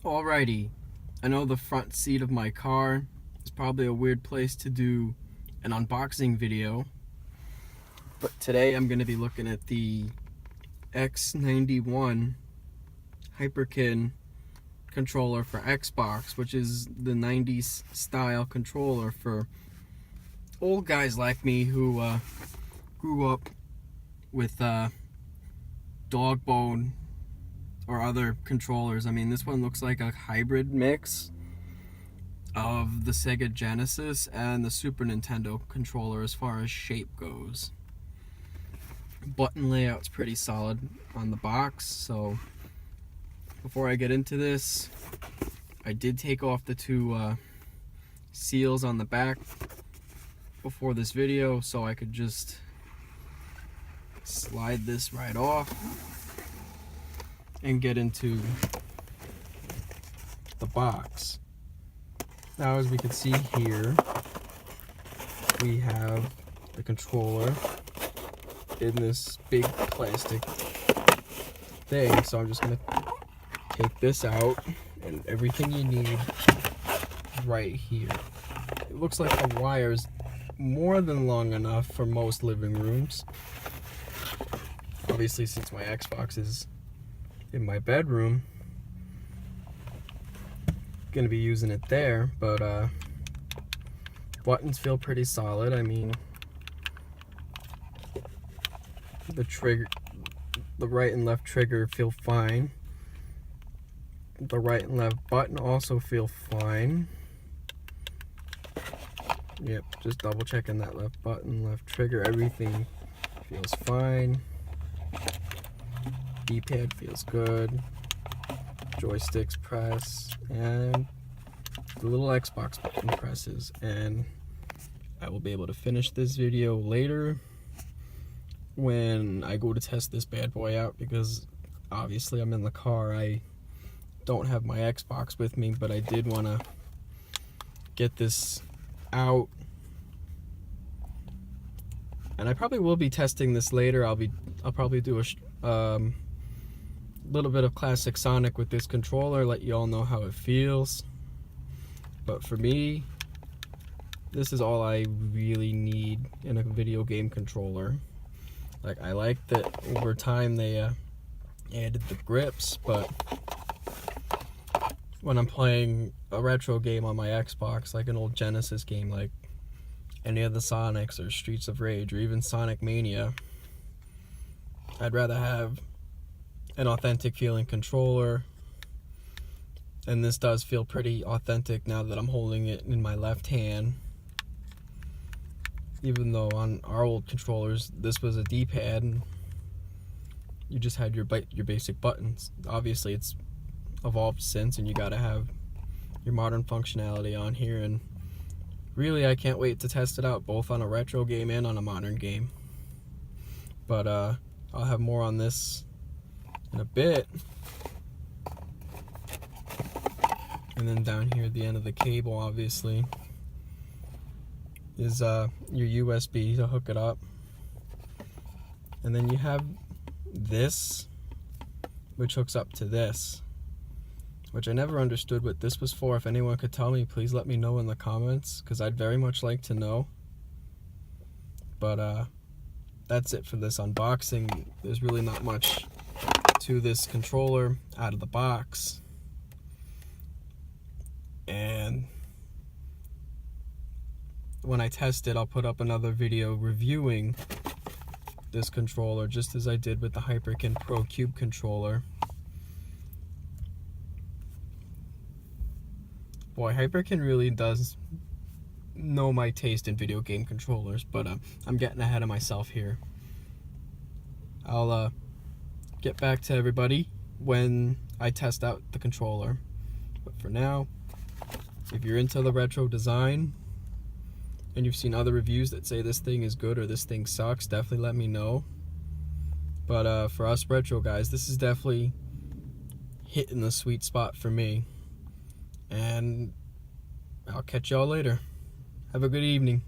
Alrighty, I know the front seat of my car is probably a weird place to do an unboxing video, but today I'm going to be looking at the X91 Hyperkin controller for Xbox, which is the 90s style controller for old guys like me who grew up with dog bone or other controllers. I mean, this one looks like a hybrid mix of the Sega Genesis and the Super Nintendo controller as far as shape goes. Button layout's pretty solid on the box, so before I get into this, I did take off the two seals on the back before this video so I could just slide this right off and get into the box. Now, as we can see here, we have the controller in this big plastic thing, so I'm just gonna take this out, and everything you need is right here. It looks like the wire's more than long enough for most living rooms. Obviously, since my Xbox is in my bedroom, gonna be using it there, but buttons feel pretty solid. I mean, the trigger, the right and left trigger feel fine. The right and left button also feel fine. Yep, just double checking that left button, left trigger, everything feels fine. D-pad feels good. Joysticks press, and the little Xbox button presses, and I will be able to finish this video later when I go to test this bad boy out, because obviously I'm in the car. I don't have my Xbox with me, but I did want to get this out, and I probably will be testing this later. I'll probably do a little bit of classic Sonic with this controller, let you all know how it feels. But for me, this is all I really need in a video game controller. Like, I like that over time they added the grips, but when I'm playing a retro game on my Xbox, like an old Genesis game like any of the Sonics or Streets of Rage or even Sonic Mania, I'd rather have an authentic feeling controller, and this does feel pretty authentic now that I'm holding it in my left hand, even though on our old controllers this was a D-pad and you just had your basic buttons. Obviously it's evolved since, and you gotta have your modern functionality on here, and really I can't wait to test it out both on a retro game and on a modern game. But I'll have more on this in a bit. And then down here at the end of the cable, obviously, is your USB to hook it up. And then you have this, which hooks up to this, which I never understood what this was for. If anyone could tell me, please let me know in the comments, because I'd very much like to know. But that's it for this unboxing. There's really not much to this controller out of the box, and when I test it, I'll put up another video reviewing this controller, just as I did with the Hyperkin Pro Cube controller. Boy, Hyperkin really does know my taste in video game controllers, but I'm getting ahead of myself here. I'll get back to everybody when I test out the controller. But for now, if you're into the retro design and you've seen other reviews that say this thing is good or this thing sucks, definitely let me know. But for us retro guys, this is definitely hitting the sweet spot for me. And I'll catch y'all later. Have a good evening.